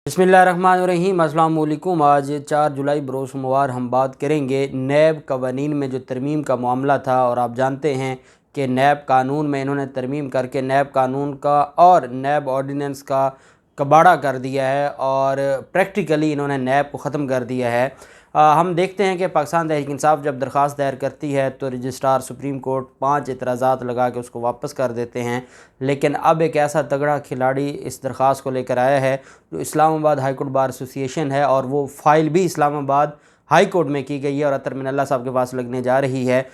बिस्मिल्लाहिर्रहमानिर्रहीम। अस्सलाम वालेकुम। आज 4 जुलाई बरोज़ सोमवार हम बात करेंगे नैब कवानीन में जो तरमीम का मामला था। और आप जानते हैं कि नैब कानून में इन्होंने तरमीम करके नैब कानून का और नैब ऑर्डीनेंस का कबाड़ा कर दिया है और प्रैक्टिकली इन्होंने नैब को ख़त्म कर दिया है। हम देखते हैं कि पाकिस्तान तहरीक इंसाफ जब दरख्वास्त दायर करती है तो रजिस्ट्रार सुप्रीम कोर्ट 5 एतराज़ात लगा के उसको वापस कर देते हैं। लेकिन अब एक ऐसा तगड़ा खिलाड़ी इस दरख्वास्त को लेकर आया है जो Islamabad high court bar association है, और वो फ़ाइल भी इस्लामाबाद हाई कोर्ट में की गई है और अतर मिनल्ला साहब के पास लगने जा रही है।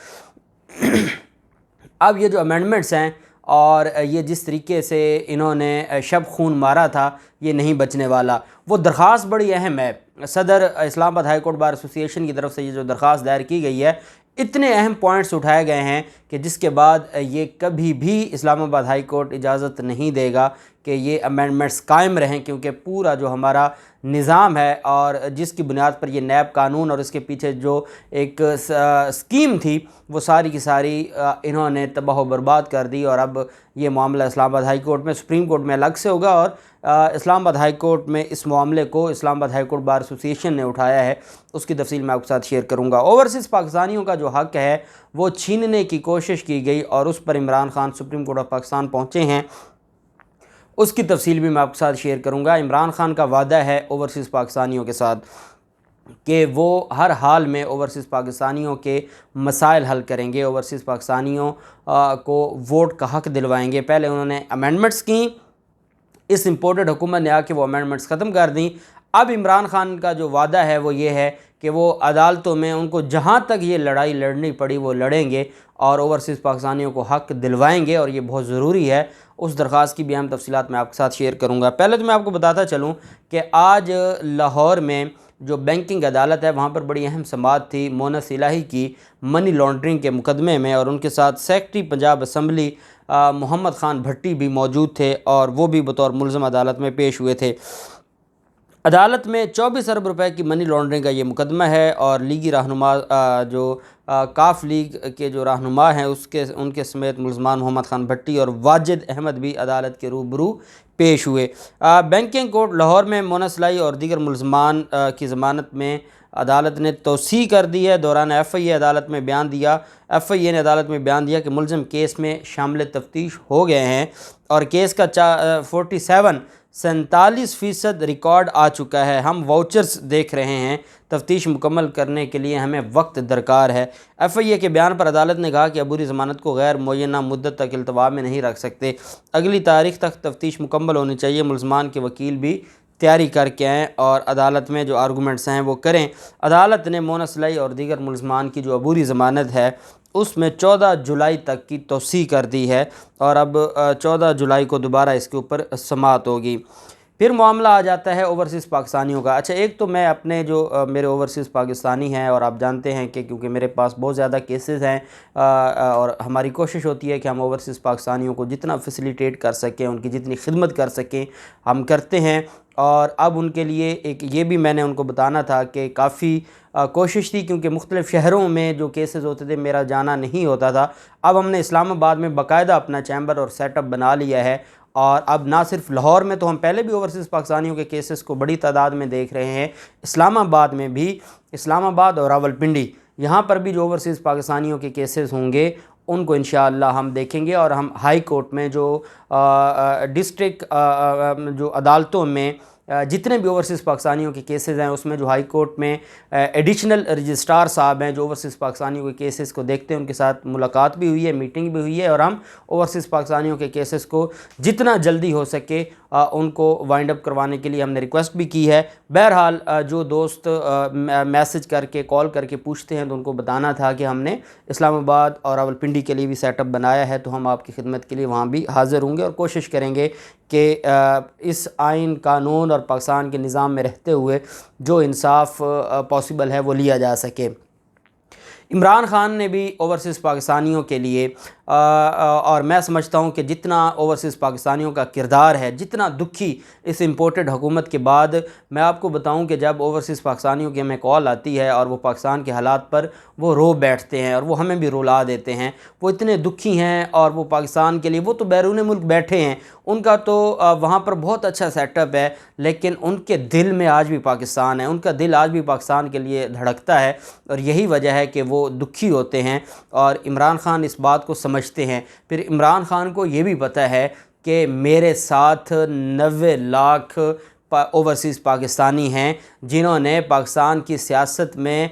अब ये जो अमेंडमेंट्स हैं और ये जिस तरीके से इन्होंने शब खून मारा था, ये नहीं बचने वाला। वो दरख्वास्त बड़ी अहम है। सदर Islamabad high court bar association की तरफ से ये जो दरख्वास्त दायर की गई है, इतने अहम पॉइंट्स उठाए गए हैं कि जिसके बाद ये कभी भी इस्लामाबाद हाई कोर्ट इजाज़त नहीं देगा कि ये अमेंडमेंट्स कायम रहें, क्योंकि पूरा जो हमारा निज़ाम है और जिसकी बुनियाद पर ये नैब कानून और इसके पीछे जो एक स्कीम थी वो सारी की सारी इन्होंने तबाह बर्बाद कर दी। और अब ये मामला इस्लामाबाद हाई कोर्ट में, सुप्रीम कोर्ट में अलग से होगा और इस्लामाबाद हाई कोर्ट में इस मामले को Islamabad high court bar association ने उठाया है। उसकी तफसील मैं आपके साथ शेयर करूँगा। ओवरसीज़ पाकिस्तानियों का जो हक़ है वो छीनने की कोशिश की गई और उस पर Imran Khan supreme court of Pakistan पहुँचे हैं। उसकी तफसील भी मैं आपके साथ शेयर करूँगा। इमरान खान का वादा है ओवरसीज़ पाकिस्तानियों के साथ कि वो हर हाल में ओवरसीज़ पाकिस्तानियों के मसाइल हल करेंगे, ओवरसीज़ पाकिस्तानियों को वोट का हक़ दिलवाएंगे। पहले उन्होंने अमेंडमेंट्स की, इस इम्पोर्टेड हुकूमत ने आके वो अमेंडमेंट्स ख़त्म कर दी। अब इमरान खान का जो वादा है वो ये है कि वो अदालतों में उनको जहाँ तक ये लड़ाई लड़नी पड़ी वो लड़ेंगे और ओवरसीज़ पाकिस्तानियों को हक़ दिलवाएंगे, और ये बहुत ज़रूरी है। उस दरख्वास्त की भी अहम तफसीलात मैं आपके साथ शेयर करूँगा। पहले तो मैं आपको बताता चलूँ कि आज लाहौर में जो बैंकिंग अदालत है वहाँ पर बड़ी अहम समाअत थी मोनस इलाही की मनी लॉन्ड्रिंग के मुकदमे में, और उनके साथ सेक्रेटरी पंजाब असम्बली मोहम्मद ख़ान भट्टी भी मौजूद थे और वो भी बतौर मुल्ज़िम अदालत में पेश हुए थे। अदालत में 24 अरब रुपए की मनी लॉन्ड्रिंग का ये मुकदमा है और लीगी रहनुमा जो काफ लीग के जो रहनुमा हैं उनके समेत मुल्ज़मान मोहम्मद ख़ान भट्टी और वाजिद अहमद भी अदालत के रूबरू पेश हुए। बैंकिंग कोर्ट लाहौर में मोनस इलाही और दीगर मुल्ज़मान की ज़मानत में अदालत ने तोसी कर दी है। दौरान FIA अदालत में बयान दिया, FIA ने अदालत में बयान दिया कि मुल्ज़िम केस में शामिल तफ्तीश हो गए हैं और केस का 47% रिकॉर्ड आ चुका है। हम वाउचर्स देख रहे हैं, तफ्तीश मुकम्मल करने के लिए हमें वक्त दरकार है। FIA के बयान पर अदालत ने कहा कि अबूरी ज़मानत को गैर मुअय्यना मुद्दत तक इल्तवा में नहीं रख सकते, अगली तारीख तक तफ्तीश मुकम्मल होनी चाहिए। मुल्ज़मान के वकील भी तैयारी करके आएँ और अदालत में जो आर्गूमेंट्स हैं वो करें। अदालत ने मोनस इलाही और दीगर मुल्ज़मान की जो अबूरी ज़मानत है उसमें 14 जुलाई तक की तोसी कर दी है और अब 14 जुलाई को दोबारा इसके ऊपर समाअत होगी। फिर मामला आ जाता है ओवरसीज़ पाकिस्तानियों का। अच्छा, एक तो मैं अपने जो मेरे ओवरसीज़ पाकिस्तानी हैं, और आप जानते हैं कि क्योंकि मेरे पास बहुत ज़्यादा केसेस हैं और हमारी कोशिश होती है कि हम ओवरसीज़ पाकिस्तानियों को जितना फैसिलिटेट कर सकें, उनकी जितनी खिदमत कर सकें हम करते हैं। और अब उनके लिए एक ये भी मैंने उनको बताना था कि काफ़ी कोशिश थी, क्योंकि मुख्तलिफ़ शहरों में जो केसेस होते थे मेरा जाना नहीं होता था। अब हमने इस्लामाबाद में बाकायदा अपना चैम्बर और सेटअप बना लिया है, और अब ना सिर्फ लाहौर में, तो हम पहले भी ओवरसीज़ पाकिस्तानियों के केसेस को बड़ी तादाद में देख रहे हैं, इस्लामाबाद में भी, इस्लामाबाद और रावलपिंडी, यहाँ पर भी जो ओवरसीज़ पाकिस्तानियों के केसेस होंगे उनको इंशाअल्लाह हम देखेंगे। और हम हाई कोर्ट में जो डिस्ट्रिक्ट जो अदालतों में जितने भी ओवरसीज़ पाकिस्तानियों के केसेस हैं उसमें जो हाई कोर्ट में एडिशनल रजिस्ट्रार साहब हैं जो ओवरसीज़ पाकिस्तानियों के केसेस को देखते हैं, उनके साथ मुलाकात भी हुई है, मीटिंग भी हुई है, और हम ओवरसीज़ पाकिस्तानियों के केसेस को जितना जल्दी हो सके उनको वाइंड अप करवाने के लिए हमने रिक्वेस्ट भी की है। बहरहाल जो दोस्त मैसेज करके कॉल करके पूछते हैं तो उनको बताना था कि हमने इस्लामाबाद और रावलपिंडी के लिए भी सेटअप बनाया है, तो हम आपकी खिदमत के लिए वहाँ भी हाज़िर होंगे और कोशिश करेंगे कि इस आइन, कानून और पाकिस्तान के निज़ाम में रहते हुए जो इंसाफ पॉसिबल है वो लिया जा सके। इमरान खान ने भी ओवरसीज़ पाकिस्तानियों के लिए और मैं समझता हूँ कि जितना ओवरसीज़ पाकिस्तानियों का किरदार है, जितना दुखी इस इम्पोर्टेड हुकूमत के बाद, मैं आपको बताऊँ कि जब ओवरसीज़ पाकिस्तानियों की हमें कॉल आती है और वो पाकिस्तान के हालात पर वो रो बैठते हैं और वो हमें भी रुला देते हैं, वो इतने दुखी हैं और वो पाकिस्तान के लिए, वो तो बैरून मुल्क बैठे हैं, उनका तो वहाँ पर बहुत अच्छा सेटअप है, लेकिन उनके दिल में आज भी पाकिस्तान है, उनका दिल आज भी पाकिस्तान के लिए धड़कता है और यही वजह है कि वो दुखी होते हैं और इमरान ख़ान इस बात को समझते हैं। फिर इमरान ख़ान को ये भी पता है कि मेरे साथ 90 लाख ओवरसीज़ पाकिस्तानी हैं जिन्होंने पाकिस्तान की सियासत में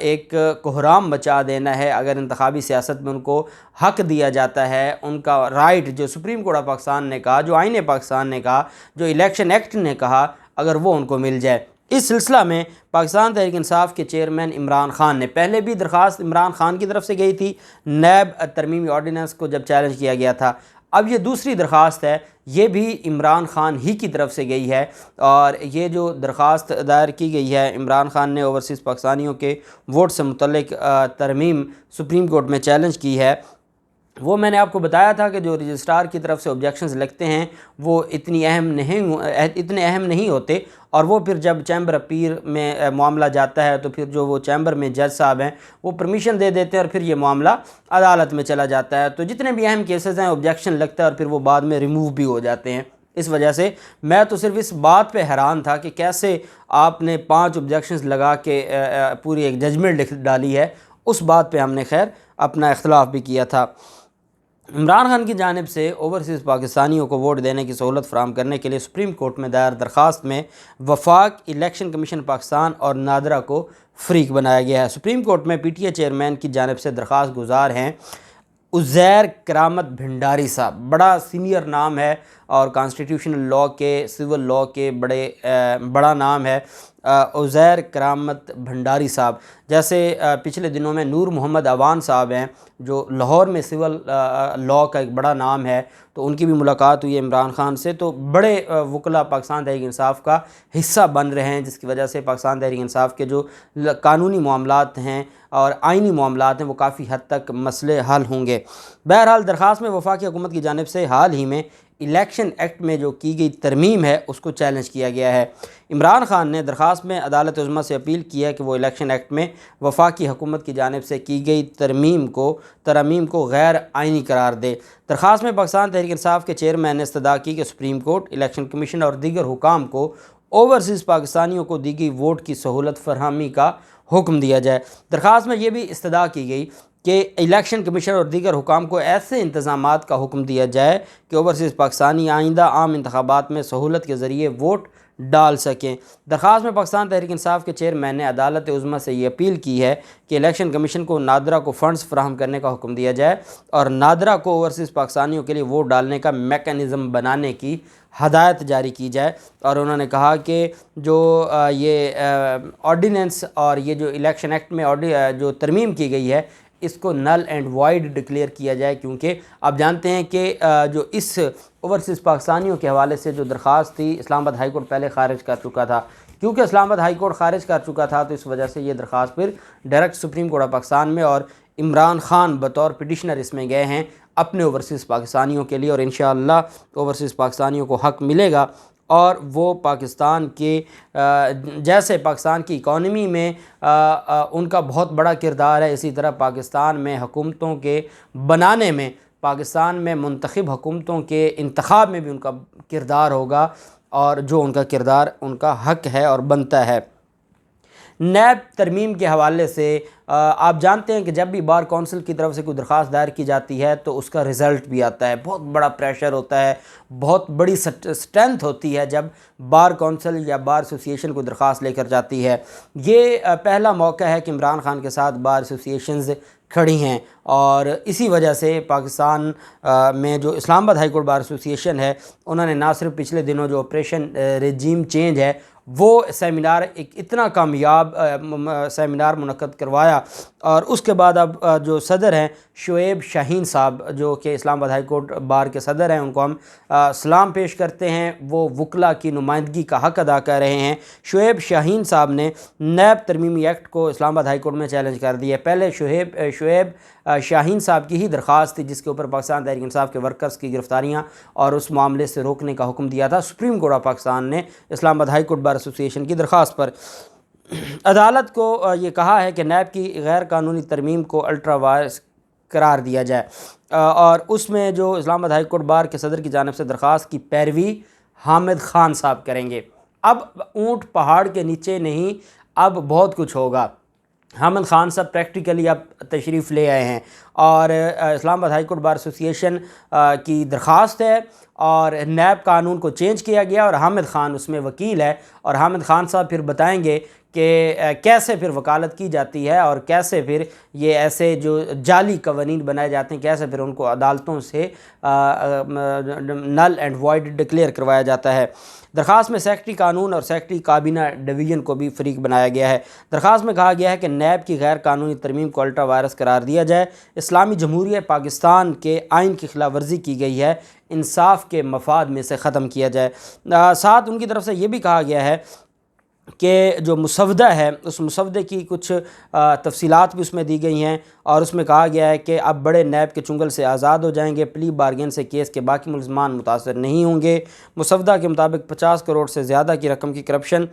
एक कोहराम मचा देना है अगर इंतखाबी सियासत में उनको हक़ दिया जाता है, उनका राइट जो सुप्रीम कोर्ट ऑफ पाकिस्तान ने कहा, जो आईन पाकिस्तान ने कहा, जो इलेक्शन एक्ट ने कहा, अगर वो उनको मिल जाए। इस सिलसिला में पाकिस्तान तहरीक इंसाफ के चेयरमैन इमरान ख़ान ने पहले भी दरख्वास्त इमरान ख़ान की तरफ से गई थी, नैब तरमीमी ऑर्डीनेंस को जब चैलेंज किया गया था। अब ये दूसरी दरख्वास्त है, ये भी इमरान ख़ान ही की तरफ से गई है और ये जो दरख्वास्त दायर की गई है, इमरान ख़ान ने ओवरसीज़ पाकिस्तानियों के वोट से मुतल्लिक तरमीम सुप्रीम कोर्ट में चैलेंज की है। वो मैंने आपको बताया था कि जो रजिस्ट्रार की तरफ से ऑब्जेक्शंस लगते हैं वो इतने अहम नहीं होते और वो फिर जब चैम्बर अपील में मामला जाता है तो फिर जो वो चैम्बर में जज साहब हैं वो परमिशन दे देते हैं और फिर ये मामला अदालत में चला जाता है। तो जितने भी अहम केसेस हैं ऑब्जेक्शन लगता है और फिर वो बाद में रिमूव भी हो जाते हैं। इस वजह से मैं तो सिर्फ इस बात पे हैरान था कि कैसे आपने 5 ऑब्जेक्शंस लगा के पूरी एक जजमेंट डाली है। उस बात पे हमने खैर अपना इख्तलाफ भी किया था। इमरान खान की जानिब से ओवरसीज़ पाकिस्तानियों को वोट देने की सहूलत फराहम करने के लिए सुप्रीम कोर्ट में दायर दरख्वास्त में वफाक इलेक्शन कमीशन पाकिस्तान और नादरा को फ़रीक बनाया गया है। सुप्रीम कोर्ट में PTA चेयरमैन की जानिब से दरख्वास्त गुजार हैं उज़ैर करामत भंडारी साहब, बड़ा सीनियर नाम है और कॉन्स्टिट्यूशनल लॉ के, सिविल लॉ के बड़ा नाम है उज़ैर करामत भंडारी साहब। जैसे पिछले दिनों में नूर मोहम्मद अवान साहब हैं जो लाहौर में सिविल लॉ का एक बड़ा नाम है, तो उनकी भी मुलाकात हुई है इमरान ख़ान से। तो बड़े वकला पाकिस्तान तहरीक इंसाफ का हिस्सा बन रहे हैं, जिसकी वजह से पाकिस्तान तहरीक इंसाफ के जो कानूनी मामलात हैं और आइनी मामलात हैं वो काफ़ी हद तक मसले हल होंगे। बहरहाल दरख्वास्त में वफाकी हुकूमत की जानिब से हाल ही में इलेक्शन एक्ट में जो की गई तरमीम है उसको चैलेंज किया गया है। इमरान ख़ान ने दरख्वास्त में अदालत उज़्मा से अपील की है कि वो इलेक्शन एक्ट में वफाकी हुकूमत की जानिब से की गई तरमीम को गैर आइनी करार दे। दरख्वास्त में पाकिस्तान तहरीक इंसाफ के चेयरमैन ने इस्तदा की कि सुप्रीम कोर्ट, इलेक्शन कमीशन और दीगर हुकाम को ओवरसीज़ पाकिस्तानियों को दी गई वोट की सहूलत फरहमी का हुक्म दिया जाए। दरख्वास्त में ये भी इस्तदा की गई कि इलेक्शन कमीशन और दीगर हुकाम को ऐसे इंतज़ामात का हुक्म दिया जाए कि ओवरसीज़ पाकिस्तानी आइंदा आम इंतखाबात में सहूलत के ज़रिए वोट डाल सकें। दरख्वास्त में पाकिस्तान तहरीक इंसाफ के चेयरमैन ने अदालत उज़्मा से ये अपील की है कि इलेक्शन कमीशन को नादरा को फ़ंड्स फराहम करने का हुक्म दिया जाए और नादरा को ओवरसीज़ पाकिस्तानियों के लिए वोट डालने का मेकनिज़म बनाने की हदायत जारी की जाए। और उन्होंने कहा कि जो ये ऑर्डीनेंस और ये जो इलेक्शन एक्ट में जो तरमीम की गई है इसको नल एंड वाइड डिक्लेयर किया जाए, क्योंकि आप जानते हैं कि जो इस ओवरसीज़ पाकिस्तानियों के हवाले से जो दरख्वास्त थी इस्लामाबाद हाई कोर्ट पहले ख़ारिज कर चुका था। क्योंकि इस्लामाबाद हाई कोर्ट ख़ारिज कर चुका था तो इस वजह से ये दरख्वास्त फिर direct supreme court of Pakistan में और इमरान ख़ान बतौर पिटिशनर इसमें गए हैं अपने ओवरसीज़ पाकिस्तानियों के लिए और इंशाअल्लाह ओवरसीज़ पाकिस्तानियों को हक़ मिलेगा और वो पाकिस्तान के जैसे पाकिस्तान की इकॉनमी में उनका बहुत बड़ा किरदार है, इसी तरह पाकिस्तान में हुकूमतों के बनाने में, पाकिस्तान में मुंतखब हुकूमतों के इंतखाब में भी उनका किरदार होगा और जो उनका किरदार उनका हक़ है और बनता है। नैब तरमीम के हवाले से आप जानते हैं कि जब भी बार कौंसिल की तरफ से कोई दरख्वास्त दायर की जाती है तो उसका रिज़ल्ट भी आता है, बहुत बड़ा प्रेशर होता है, बहुत बड़ी स्ट्रेंथ होती है जब बार कौंसिल या बार एसोसिएशन को दरख्वास्त लेकर जाती है। ये पहला मौका है कि इमरान ख़ान के साथ बार एसोसिएशंस खड़ी हैं और इसी वजह से पाकिस्तान में जो Islamabad high court bar association है उन्होंने ना सिर्फ पिछले दिनों जो ऑपरेशन रेजीम चेंज है वो सेमिनार एक इतना कामयाब सेमिनार मुनक़्क़द करवाया। और उसके बाद अब जो सदर हैं शुएब शाहीन साहब, जो कि इस्लामाबाद हाई कोर्ट बार के सदर हैं, उनको हम सलाम पेश करते हैं। वो वकला की नुमाइंदगी का हक़ अदा कर रहे हैं। शुएब शाहीन साहब ने नैब तरमीमी एक्ट को इस्लामाबाद हाई कोर्ट में चैलेंज कर दिया। पहले शुएब शाहीन साहब की ही दरख्वास्त थी जिसके ऊपर पाकिस्तान तहरीक इंसाफ के वर्कर्स की गिरफ्तारियाँ और उस मामले से रोकने का हुक्म दिया था सुप्रीम कोर्ट ऑफ पाकिस्तान ने Islamabad high court bar association की दरख्वास्त पर। अदालत को ये कहा है कि नैब की गैर कानूनी तरमीम को अल्ट्रा वायरस करार दिया जाए और उसमें जो इस्लामाबाद हाई कोर्ट बार के सदर की जानिब से दरख्वास्त की पैरवी हामिद खान साहब करेंगे। अब ऊँट पहाड़ के नीचे नहीं, अब बहुत कुछ होगा। हामिद खान साहब प्रैक्टिकली अब तशरीफ़ ले आए हैं और Islamabad high court bar association की दरख्वास्त है और नैब कानून को चेंज किया गया और हामिद खान उसमें वकील है और हामिद खान साहब फिर बताएंगे कि कैसे फिर वकालत की जाती है और कैसे फिर ये ऐसे जो जाली कवानीन बनाए जाते हैं, कैसे फिर उनको अदालतों से नल एंड वॉइड डिक्लेयर करवाया जाता है। दरख्वास्त में सेक्रेटरी कानून और सेक्रेटरी काबीना डिवीज़न को भी फरीक बनाया गया है। दरख्वास्त में कहा गया है कि नैब की गैर कानूनी तरमीम को अल्ट्रा वायरस करार दिया जाए, इस्लामी जमहूरिया पाकिस्तान के आइन की खिलाफ वर्जी की गई है, इंसाफ के मफाद में से ख़त्म किया जाए। साथ उनकी तरफ से ये भी कहा गया है कि जो मुसवदा है उस मुसवदे की कुछ तफसीलात भी उसमें दी गई हैं और उसमें कहा गया है कि अब बड़े नैब के चुंगल से आज़ाद हो जाएंगे, प्ली बारगेन से केस के बाकी मुलज़मान मुतासर नहीं होंगे। मुसवदा के मुताबिक 50 करोड़ से ज़्यादा की रकम की करप्शन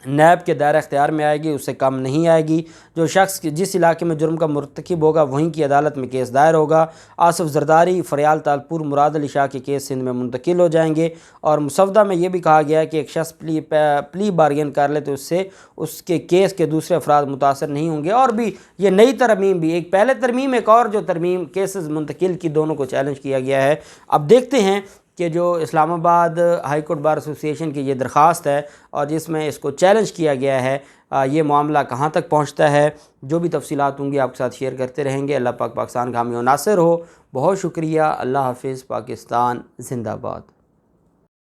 नैब के दायरा इख्तियार में आएगी, उससे कम नहीं आएगी। जो शख्स जिस इलाके में जुर्म का मुर्तकिब होगा वहीं की अदालत में केस दायर होगा। आसिफ जरदारी, फरियाल तालपुर, मुराद अली शाह के केस सिंध में मुंतकिल हो जाएंगे। और मुसवदा में ये भी कहा गया है कि एक शख्स प्ली बारगेन कर ले तो उससे उसके केस के दूसरे अफराद मुतासर नहीं होंगे। और भी ये नई तरमीम भी, एक पहले तरमीम एक और जो तरमीम केसेस मुंतकिल की, दोनों को चैलेंज किया गया है। अब देखते हैं कि जो Islamabad high court bar association की ये दरख्वास्त है और जिसमें इसको चैलेंज किया गया है, ये मामला कहाँ तक पहुँचता है। जो भी तफसीलात होंगी आपके साथ शेयर करते रहेंगे। अल्लाह पाक पाकिस्तान का हामी नासिर हो। बहुत शुक्रिया। अल्लाह हाफिज़। पाकिस्तान जिंदाबाद।